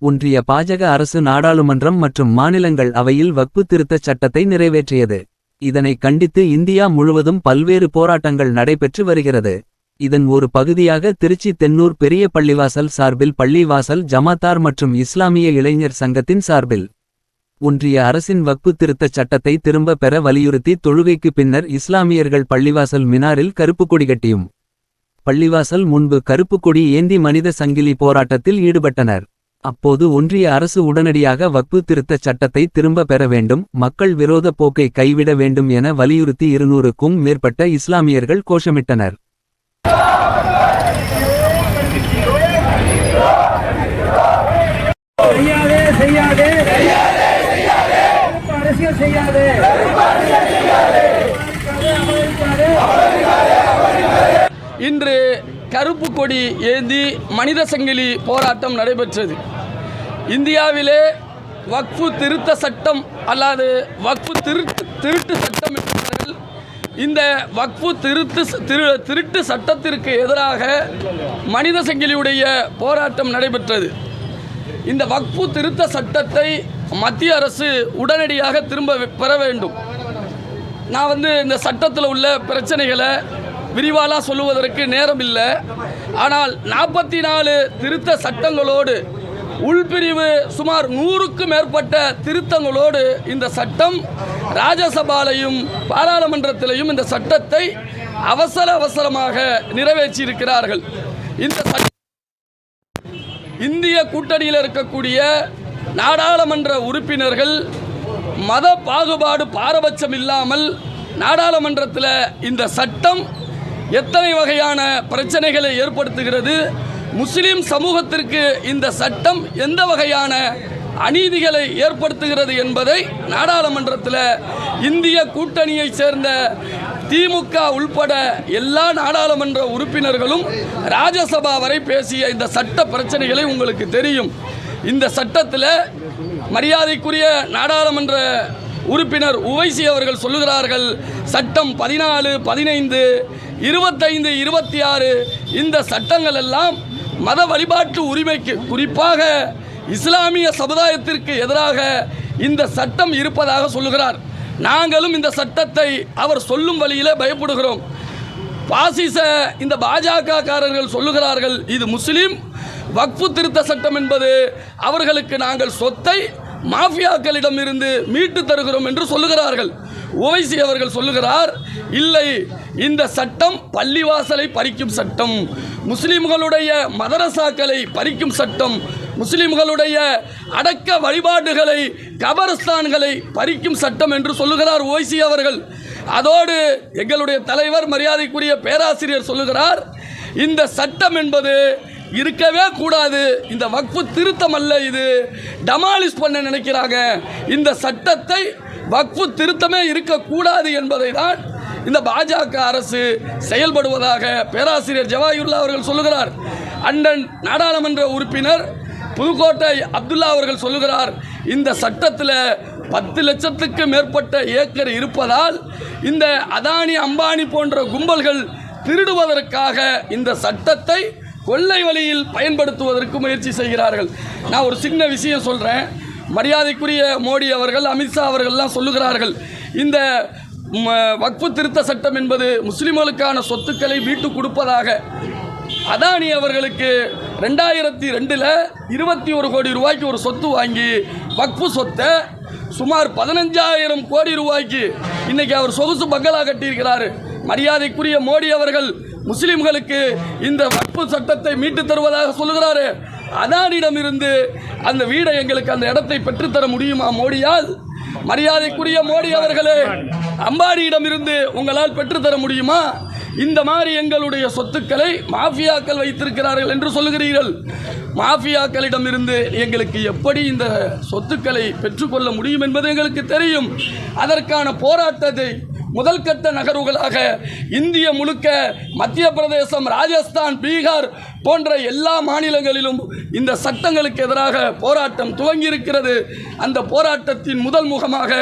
ஒன்றிய பாஜக அரசு நாடாளுமன்றம் மற்றும் மாநிலங்கள் அவையில் வக்பு திருத்தச் சட்டத்தை நிறைவேற்றியது. இதனை கண்டித்து இந்தியா முழுவதும் பல்வேறு போராட்டங்கள் நடைபெற்று வருகிறது. இதன் ஒரு பகுதியாக திருச்சி தென்னூர் பெரிய பள்ளிவாசல் சார்பில் பள்ளிவாசல் ஜமாத்தார் மற்றும் இஸ்லாமிய இளைஞர் சங்கத்தின் சார்பில் ஒன்றிய அரசின் வக்பு திருத்தச் சட்டத்தை திரும்ப பெற வலியுறுத்தி தொழுகைக்கு பின்னர் இஸ்லாமியர்கள் பள்ளிவாசல் மினாரில் கருப்பு கொடி கட்டியும் பள்ளிவாசல் முன்பு கருப்பு கொடி ஏந்தி மனித சங்கிலி போராட்டத்தில் ஈடுபட்டனர். அப்போது ஒன்றிய அரசு உடனடியாக வக்பு திருத்தச் சட்டத்தை திரும்ப பெற வேண்டும், மக்கள் விரோத போக்கை கைவிட வேண்டும் என வலியுறுத்தி 200க்கும் மேற்பட்ட இஸ்லாமியர்கள் கோஷமிட்டனர். இன்று கருப்பு கொடி ஏந்தி மனித சங்கிலி போராட்டம் நடைபெற்றது. இந்தியாவிலே வக்ஃபு திருத்த சட்டம் அல்லாது வக்ஃபு திருட்டு சட்டம் என்பவர்கள் இந்த வக்ஃபு திருட்டு சட்டத்திற்கு எதிராக மனித சங்கிலியுடைய போராட்டம் நடைபெற்றது. இந்த வக்ஃபு திருத்த சட்டத்தை மத்திய அரசு உடனடியாக திரும்ப பெற வேண்டும். நான் இந்த சட்டத்தில் உள்ள பிரச்சனைகளை விரிவாக சொல்லுவதற்கு நேரம் இல்லை. ஆனால் 44 திருத்த சட்டங்களோடு உள்பிரிவு சுமார் 100க்கும் மேற்பட்ட திருத்தங்களோடு இந்த சட்டம் ராஜ்யசபாலையும் பாராளுமன்றத்திலையும் இந்த சட்டத்தை அவசரமாக நிறைவேற்றியிருக்கிறார்கள். இந்த இந்திய கூட்டணியில் இருக்கக்கூடிய நாடாளுமன்ற உறுப்பினர்கள் மத பாகுபாடு பாரபட்சம் இல்லாமல் நாடாளுமன்றத்தில் இந்த சட்டம் எத்தனை வகையான பிரச்சனைகளை ஏற்படுத்துகிறது, முஸ்லிம் சமூகத்திற்கு இந்த சட்டம் எந்த வகையான அநீதிகளை ஏற்படுத்துகிறது என்பதை நாடாளுமன்றத்தில் இந்திய கூட்டணியை சேர்ந்த திமுக உள்பட எல்லா நாடாளுமன்ற உறுப்பினர்களும் ராஜ்யசபா வரை பேசிய இந்த சட்ட பிரச்சனைகளை உங்களுக்கு தெரியும். இந்த சட்டத்தில் மரியாதைக்குரிய நாடாளுமன்ற உறுப்பினர் உவைசி அவர்கள் சொல்லுகிறார்கள், சட்டம் 14, 15, 25, 26 இந்த சட்டங்கள் எல்லாம் மத வழிபாட்டு உரிமைக்கு குறிப்பாக இஸ்லாமிய சமுதாயத்திற்கு எதிராக இந்த சட்டம் இருப்பதாக சொல்லுகிறார். நாங்களும் இந்த சட்டத்தை அவர் சொல்லும் வழியில் பயப்படுகிறோம். பாசிச இந்த பாஜக காரர்கள் சொல்லுகிறார்கள், இது முஸ்லிம் வக்ஃபு திருத்த சட்டம் என்பது அவர்களுக்கு நாங்கள் சொத்தை மாஃபியாக்களிடம் இருந்து மீட்டு தருகிறோம் என்று சொல்லுகிறார்கள். ஓவைசி அவர்கள் சொல்லுகிறார், இல்லை, இந்த சட்டம் பள்ளிவாசலை பறிக்கும் சட்டம், முஸ்லிம்களுடைய மதரசாக்களை பறிக்கும் சட்டம், முஸ்லிம்களுடைய அடக்க வழிபாடுகளை கபரஸ்தான்களை பறிக்கும் சட்டம் என்று சொல்லுகிறார் ஓவைசி அவர்கள். அதோடு எங்களுடைய தலைவர் மரியாதைக்குரிய பேராசிரியர் சொல்லுகிறார், இந்த சட்டம் என்பது இருக்கவே கூடாது, இந்த வக்ஃபு திருத்தம் அல்ல, இது டமாலிஷ் பண்ண நினைக்கிறாங்க, இந்த சட்டத்தை வக்ஃபு திருத்தமே இருக்கக்கூடாது என்பதை தான் இந்த பாஜக அரசு செயல்படுவதாக பேராசிரியர் ஜவாஹிருல்லா அவர்கள் சொல்லுகிறார். அண்ணன் நாடாளுமன்ற உறுப்பினர் புதுக்கோட்டை அப்துல்லா அவர்கள் சொல்லுகிறார், இந்த சட்டத்தில் 10 லட்சத்துக்கு மேற்பட்ட ஏக்கர் இருப்பதால் இந்த அதானி அம்பானி போன்ற கும்பல்கள் திருடுவதற்காக இந்த சட்டத்தை கொள்ளை வழியில் பயன்படுத்துவதற்கு முயற்சி செய்கிறார்கள். நான் ஒரு சின்ன விஷயம் சொல்கிறேன். மரியாதைக்குரிய மோடி அவர்கள், அமித்ஷா அவர்கள்லாம் சொல்லுகிறார்கள், இந்த வக்ஃபு திருத்த சட்டம் என்பது முஸ்லிம்களுக்கான சொத்துக்களை மீட்டு கொடுப்பதாக. அதானி அவர்களுக்கு 2002 21 கோடி ரூபாய்க்கு ஒரு சொத்து வாங்கி வக்ஃபு சொத்தை சுமார் 15,000 கோடி ரூபாய்க்கு இன்னைக்கு அவர் சொகுசு பங்களா கட்டியிருக்கிறார். மரியாதைக்குரிய மோடி அவர்கள் முஸ்லிம்களுக்கு இந்த வக்ஃபு சட்டத்தை மீட்டு தருவதாக சொல்லுகிறாரு. அதானிடமிருந்து அந்த வீடை எங்களுக்கு அந்த இடத்தை பெற்றுத்தர முடியுமா மோடியால்? மரியாதைக்குரிய மோடி அவர்களே, அம்பானியிடமிருந்து உங்களால் பெற்றுத்தர முடியுமா? இந்த மாதிரி எங்களுடைய சொத்துக்களை மாஃபியாக்கள் வைத்திருக்கிறார்கள் என்று சொல்லுகிறீர்கள். மாஃபியாக்களிடமிருந்து எங்களுக்கு எப்படி இந்த சொத்துக்களை பெற்றுக்கொள்ள முடியும் என்பது எங்களுக்கு தெரியும். அதற்கான போராட்டத்தை முதல் கட்ட நகர்வுகளாக இந்திய முழுக்க மத்திய பிரதேசம், ராஜஸ்தான், பீகார் போன்ற எல்லா மாநிலங்களிலும் இந்த சட்டங்களுக்கு எதிராக போராட்டம் துவங்கியிருக்கிறது. அந்த போராட்டத்தின் முதல் முகமாக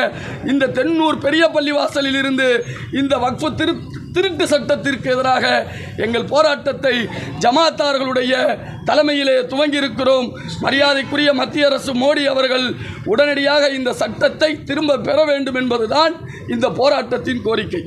இந்த தென்னூர் பெரிய பள்ளிவாசலில் இருந்து இந்த வக்ஃபு திருட்டு சட்டத்திற்கு எதிராக எங்கள் போராட்டத்தை ஜமாத்தார்களுடைய தலைமையிலே துவங்கியிருக்கிறோம். மரியாதைக்குரிய மத்திய அரசு மோடி அவர்கள் உடனடியாக இந்த சட்டத்தை திரும்ப பெற வேண்டும் என்பதுதான் இந்த போராட்டத்தின் கோரிக்கை.